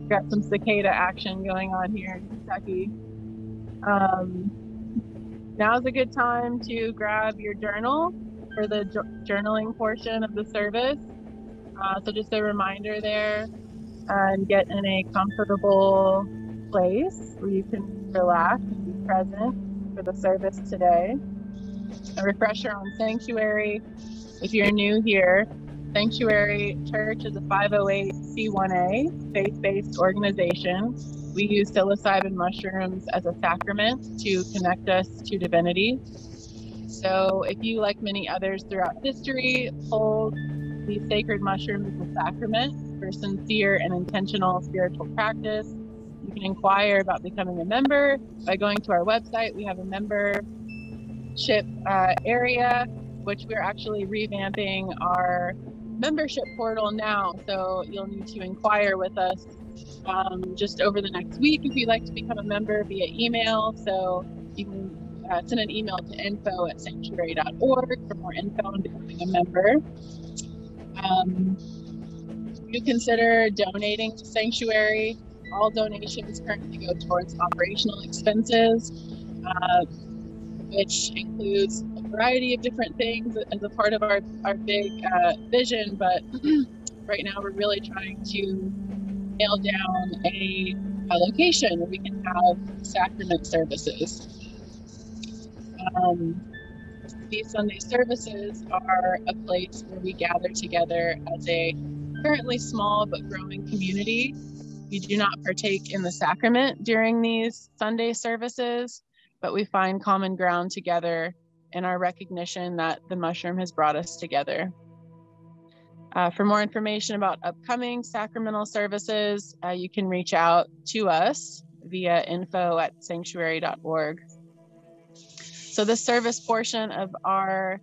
Got some cicada action going on here in Kentucky. Um, Now's a good time to grab your journal for the journaling portion of the service. So just a reminder there, and get in a comfortable place where you can relax and be present for the service today. A refresher on Psanctuary. If you're new here, Psanctuary Church is a 508c1a faith-based organization. We use psilocybin mushrooms as a sacrament to connect us to divinity. So if you, like many others throughout history, hold these sacred mushrooms as a sacrament for sincere and intentional spiritual practice, you can inquire about becoming a member by going to our website. We have a membership area, which we're actually revamping our membership portal now. So you'll need to inquire with us just over the next week if you'd like to become a member via email. So you can send an email to info@psanctuary.org for more info on becoming a member. You consider donating to Psanctuary. All donations currently go towards operational expenses, which includes a variety of different things as a part of our big vision. But right now we're really trying to nail down a location where we can have sacrament services. These Sunday services are a place where we gather together as a currently small but growing community. We do not partake in the sacrament during these Sunday services, but we find common ground together in our recognition that the mushroom has brought us together. For more information about upcoming sacramental services, you can reach out to us via info@psanctuary.org. So the service portion of our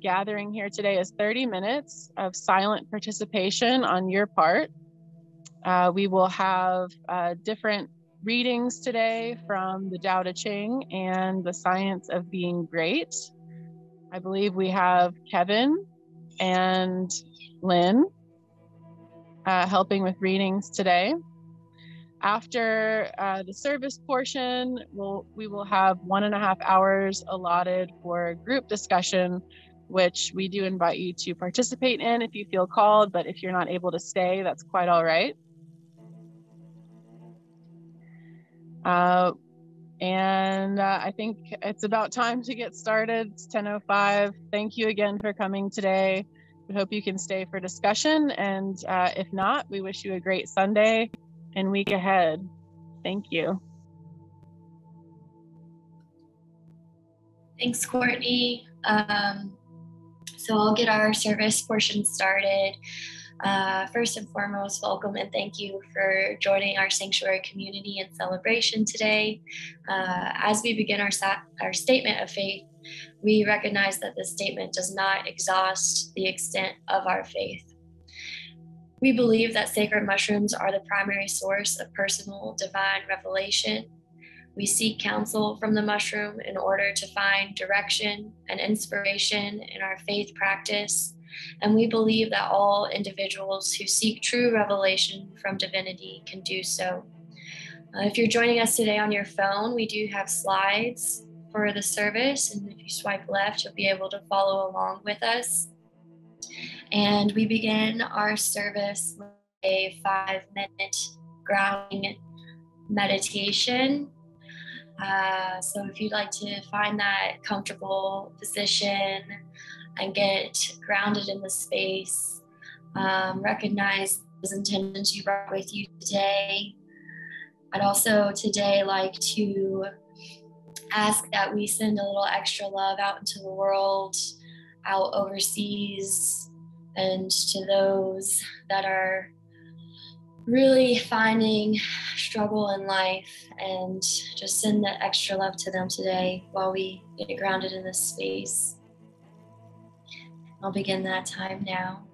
gathering here today is 30 minutes of silent participation on your part. We will have different readings today from the Tao Te Ching and the Science of Being Great. I believe we have Kevin and Lynn helping with readings today. After the service portion, we will have 1.5 hours allotted for group discussion, which we do invite you to participate in if you feel called, but if you're not able to stay, that's quite all right. I think it's about time to get started. It's 10:05. Thank you again for coming today. We hope you can stay for discussion, and if not, we wish you a great Sunday and week ahead. Thank you. Thanks, Courtney. So I'll get our service portion started. First and foremost, welcome and thank you for joining our sanctuary community and celebration today. As we begin our statement of faith, we recognize that this statement does not exhaust the extent of our faith. We believe that sacred mushrooms are the primary source of personal divine revelation. We seek counsel from the mushroom in order to find direction and inspiration in our faith practice. And we believe that all individuals who seek true revelation from divinity can do so. If you're joining us today on your phone, we do have slides for the service. And if you swipe left, you'll be able to follow along with us. And we begin our service with a 5-minute grounding meditation. So if you'd like to find that comfortable position and get grounded in the space, recognize those intentions you brought with you today. I'd also today like to ask that we send a little extra love out into the world, out overseas, and to those that are really finding struggle in life, and just send that extra love to them today while we get grounded in this space. I'll begin that time now.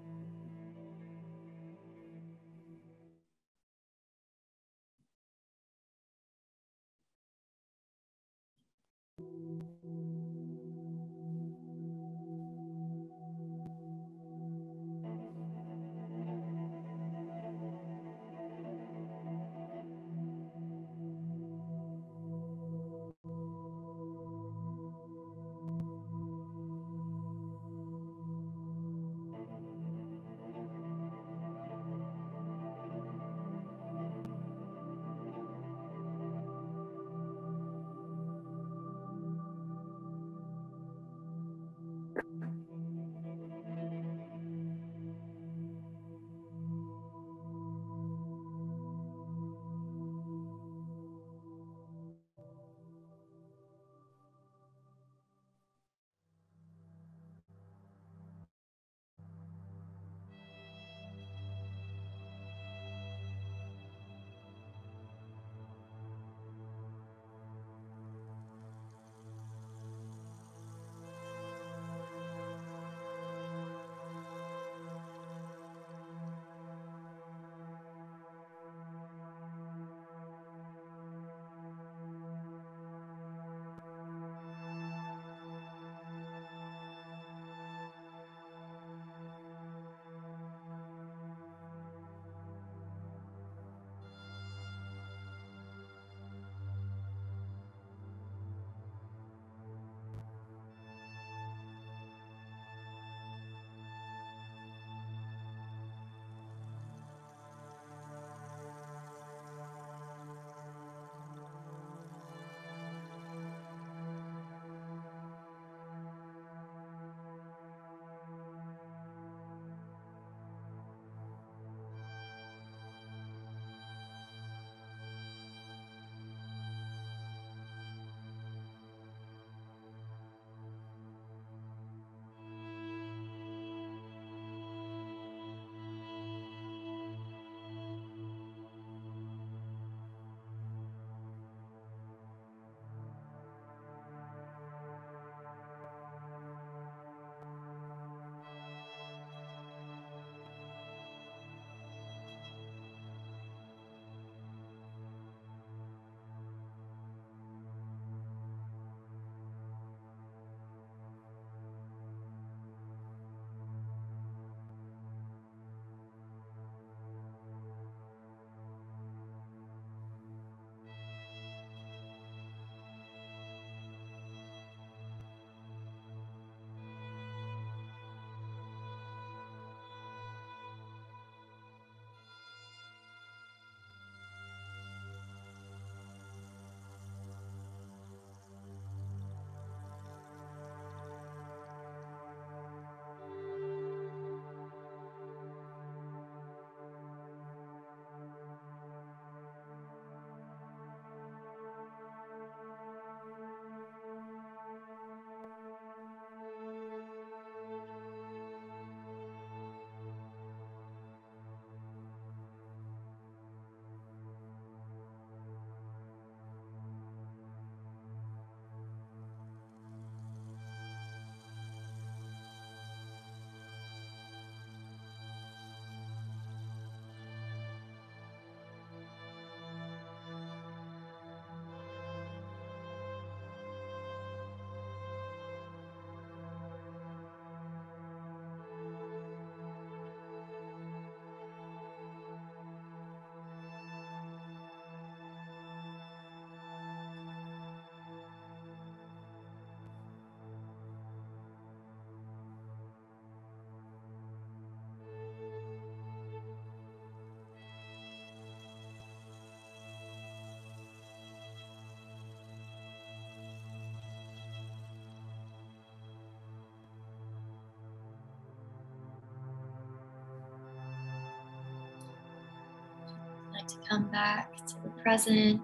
to come back to the present,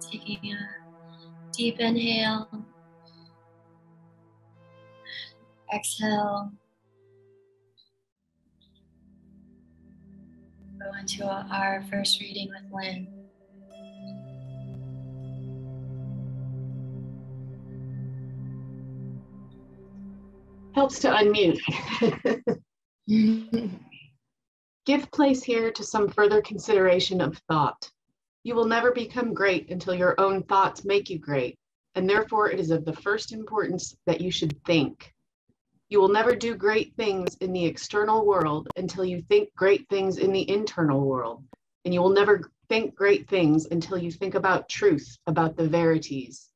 taking a deep inhale, exhale, go into our first reading with Lynn. Helps to unmute. Give place here to some further consideration of thought. You will never become great until your own thoughts make you great, and therefore it is of the first importance that you should think. You will never do great things in the external world until you think great things in the internal world, and you will never think great things until you think about truth, about the verities.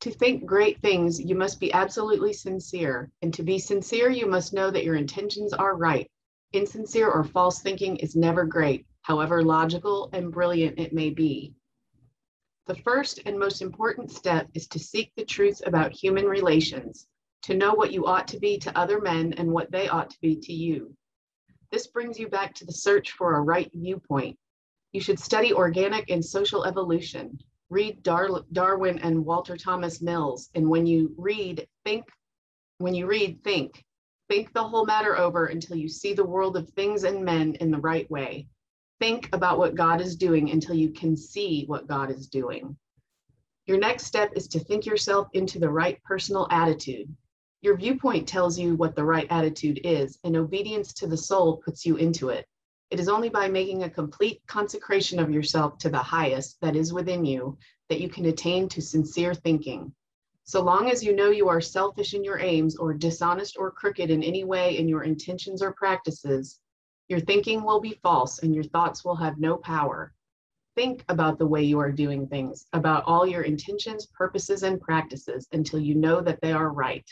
To think great things, you must be absolutely sincere, and to be sincere, you must know that your intentions are right. Insincere or false thinking is never great, however logical and brilliant it may be. The first and most important step is to seek the truth about human relations, to know what you ought to be to other men and what they ought to be to you. This brings you back to the search for a right viewpoint. You should study organic and social evolution. Read Darwin and Walter Thomas Mills, and when you read, think. Think the whole matter over until you see the world of things and men in the right way. Think about what God is doing until you can see what God is doing. Your next step is to think yourself into the right personal attitude. Your viewpoint tells you what the right attitude is, and obedience to the soul puts you into it. It is only by making a complete consecration of yourself to the highest that is within you that you can attain to sincere thinking. So long as you know you are selfish in your aims or dishonest or crooked in any way in your intentions or practices, your thinking will be false and your thoughts will have no power. Think about the way you are doing things, about all your intentions, purposes, and practices until you know that they are right.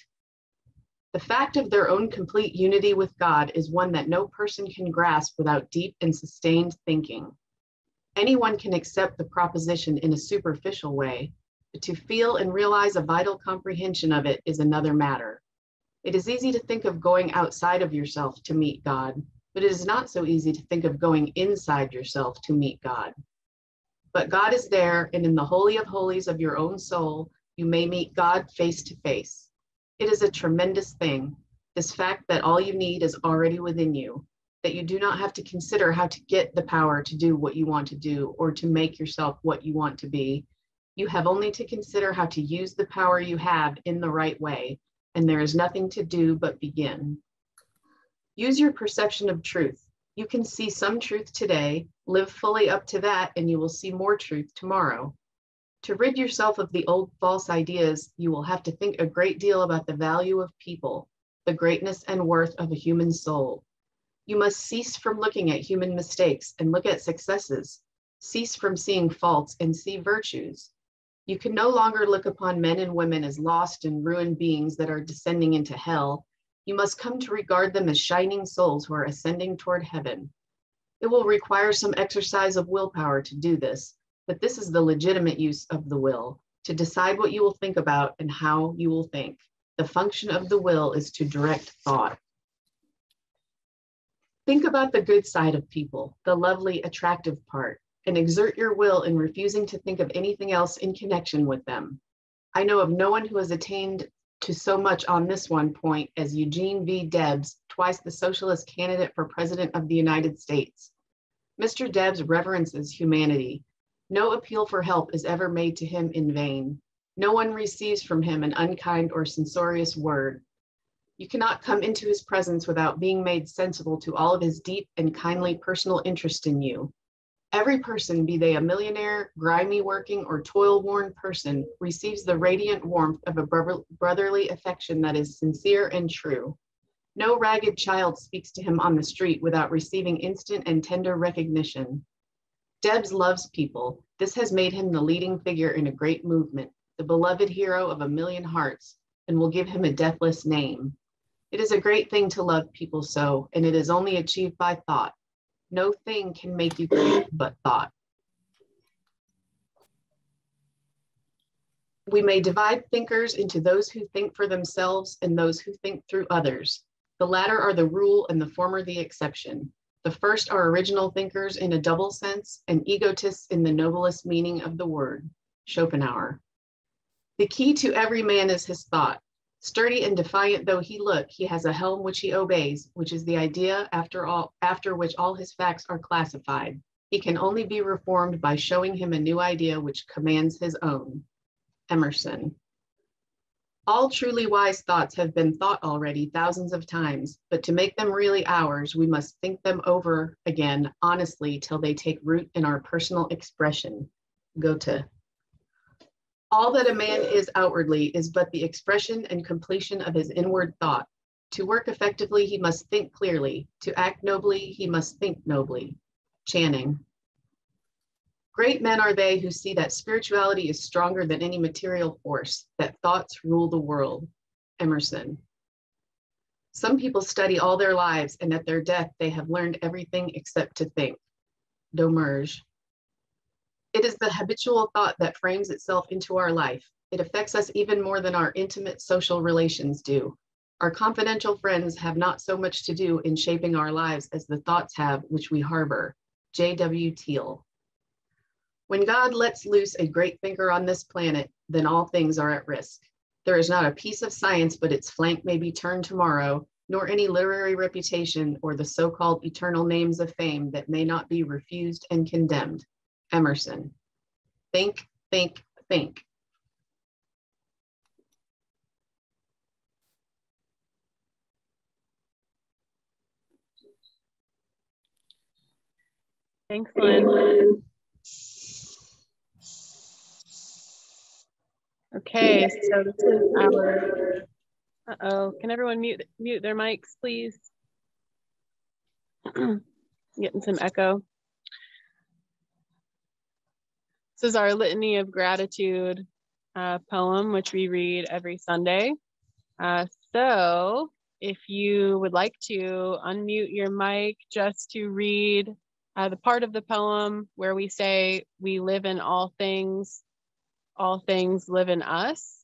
The fact of their own complete unity with God is one that no person can grasp without deep and sustained thinking. Anyone can accept the proposition in a superficial way, but to feel and realize a vital comprehension of it is another matter. It is easy to think of going outside of yourself to meet God, but it is not so easy to think of going inside yourself to meet God. But God is there, and in the Holy of Holies of your own soul, you may meet God face to face. It is a tremendous thing, this fact that all you need is already within you, that you do not have to consider how to get the power to do what you want to do or to make yourself what you want to be. You have only to consider how to use the power you have in the right way, and there is nothing to do but begin. Use your perception of truth. You can see some truth today, live fully up to that, and you will see more truth tomorrow. To rid yourself of the old false ideas, you will have to think a great deal about the value of people, the greatness and worth of a human soul. You must cease from looking at human mistakes and look at successes. Cease from seeing faults and see virtues. You can no longer look upon men and women as lost and ruined beings that are descending into hell. You must come to regard them as shining souls who are ascending toward heaven. It will require some exercise of willpower to do this, but this is the legitimate use of the will, to decide what you will think about and how you will think. The function of the will is to direct thought. Think about the good side of people, the lovely, attractive part, and exert your will in refusing to think of anything else in connection with them. I know of no one who has attained to so much on this one point as Eugene V. Debs, twice the socialist candidate for President of the United States. Mr. Debs reverences humanity. No appeal for help is ever made to him in vain. No one receives from him an unkind or censorious word. You cannot come into his presence without being made sensible to all of his deep and kindly personal interest in you. Every person, be they a millionaire, grimy working, or toil-worn person, receives the radiant warmth of a brotherly affection that is sincere and true. No ragged child speaks to him on the street without receiving instant and tender recognition. Debs loves people. This has made him the leading figure in a great movement, the beloved hero of a million hearts, and will give him a deathless name. It is a great thing to love people so, and it is only achieved by thought. No thing can make you great but thought. We may divide thinkers into those who think for themselves and those who think through others. The latter are the rule and the former the exception. The first are original thinkers in a double sense and egotists in the noblest meaning of the word, Schopenhauer. The key to every man is his thought. Sturdy and defiant though he look, he has a helm which he obeys, which is the idea after which all his facts are classified. He can only be reformed by showing him a new idea which commands his own. Emerson. All truly wise thoughts have been thought already thousands of times, but to make them really ours, we must think them over again honestly till they take root in our personal expression. Goethe. All that a man is outwardly is but the expression and completion of his inward thought. To work effectively, he must think clearly. To act nobly, he must think nobly. Channing. Great men are they who see that spirituality is stronger than any material force, that thoughts rule the world. Emerson. Some people study all their lives, and at their death, they have learned everything except to think. Domergue. It is the habitual thought that frames itself into our life. It affects us even more than our intimate social relations do. Our confidential friends have not so much to do in shaping our lives as the thoughts have which we harbor. J.W. Teal. When God lets loose a great thinker on this planet, then all things are at risk. There is not a piece of science but its flank may be turned tomorrow, nor any literary reputation or the so-called eternal names of fame that may not be refused and condemned. Emerson. Think, think, think. Thanks, Lynn. Okay, so this is our, can everyone mute their mics, please? Getting some echo. This is our Litany of Gratitude poem, which we read every Sunday. So if you would like to unmute your mic just to read the part of the poem where we say, we live in all things live in us.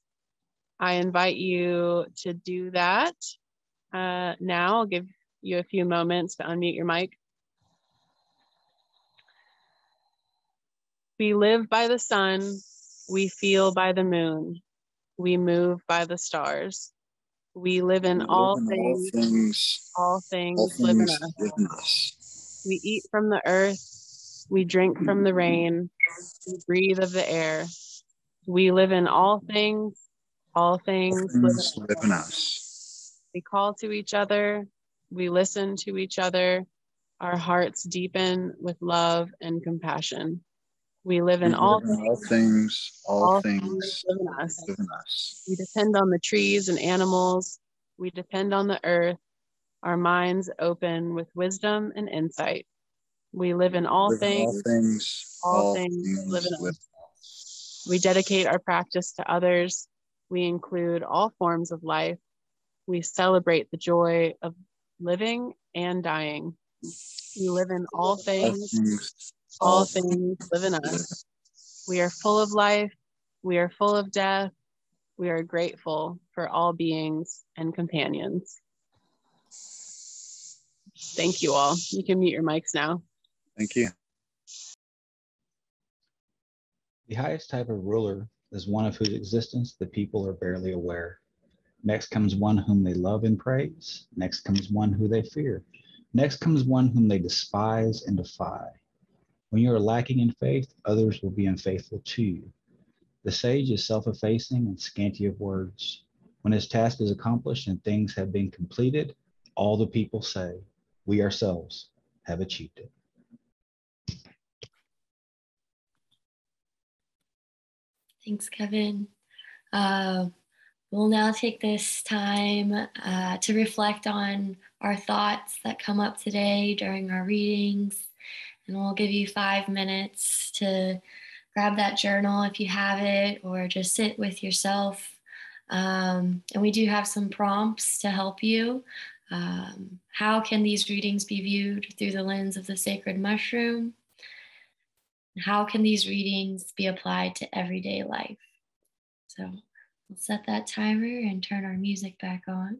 I invite you to do that. Now I'll give you a few moments to unmute your mic. We live by the sun, we feel by the moon, we move by the stars. We live in all things live in us. We eat from the earth, we drink from the rain, we breathe of the air. We live in all things live in us. We call to each other, we listen to each other, our hearts deepen with love and compassion. We live in all things live in us. We depend on the trees and animals, we depend on the earth, our minds open with wisdom and insight. We live in all things live in us. We dedicate our practice to others. We include all forms of life. We celebrate the joy of living and dying. We live in all things live in us. We are full of life. We are full of death. We are grateful for all beings and companions. Thank you all. You can mute your mics now. Thank you. The highest type of ruler is one of whose existence the people are barely aware. Next comes one whom they love and praise. Next comes one who they fear. Next comes one whom they despise and defy. When you are lacking in faith, others will be unfaithful to you. The sage is self-effacing and scanty of words. When his task is accomplished and things have been completed, all the people say, we ourselves have achieved it. Thanks, Kevin. We'll now take this time to reflect on our thoughts that come up today during our readings. And we'll give you 5 minutes to grab that journal if you have it, or just sit with yourself. And we do have some prompts to help you. How can these readings be viewed through the lens of the sacred mushroom? How can these readings be applied to everyday life? So we'll set that timer and turn our music back on.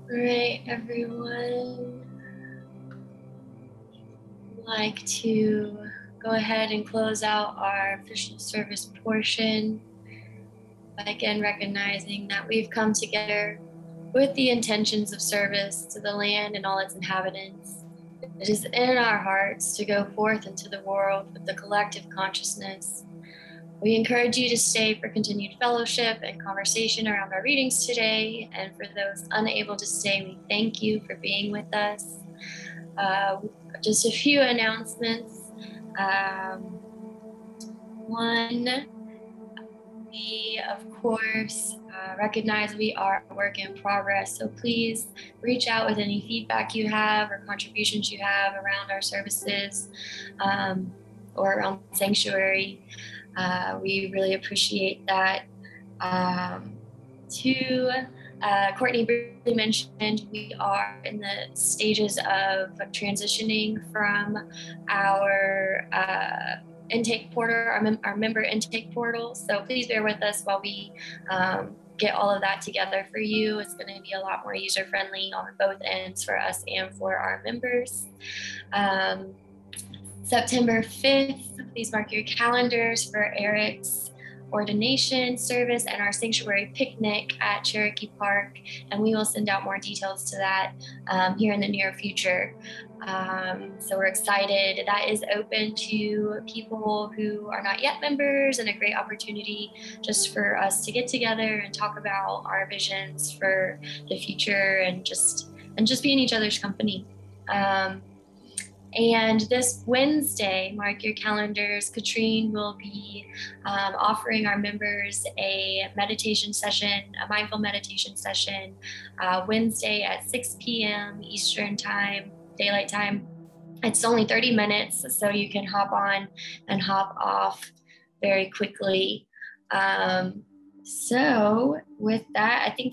All right, everyone. I'd like to go ahead and close out our official service portion by again recognizing that we've come together with the intentions of service to the land and all its inhabitants. It is in our hearts to go forth into the world with the collective consciousness. We encourage you to stay for continued fellowship and conversation around our readings today. And for those unable to stay, we thank you for being with us. Just a few announcements. One, we, of course, recognize we are a work in progress, so please reach out with any feedback you have or contributions you have around our services or around Sanctuary. We really appreciate that. Two, Courtney briefly mentioned we are in the stages of transitioning from our intake portal, our member intake portal. So please bear with us while we get all of that together for you. It's going to be a lot more user-friendly on both ends for us and for our members. September 5th, please mark your calendars for Eric's ordination service and our sanctuary picnic at Cherokee Park, and we will send out more details to that here in the near future. So we're excited. That is open to people who are not yet members, and a great opportunity just for us to get together and talk about our visions for the future and just be in each other's company. And this Wednesday, mark your calendars, Katrine will be offering our members a meditation session, a mindful meditation session, Wednesday at 6 p.m. Eastern time, daylight time. It's only 30 minutes, so you can hop on and hop off very quickly. So with that, I think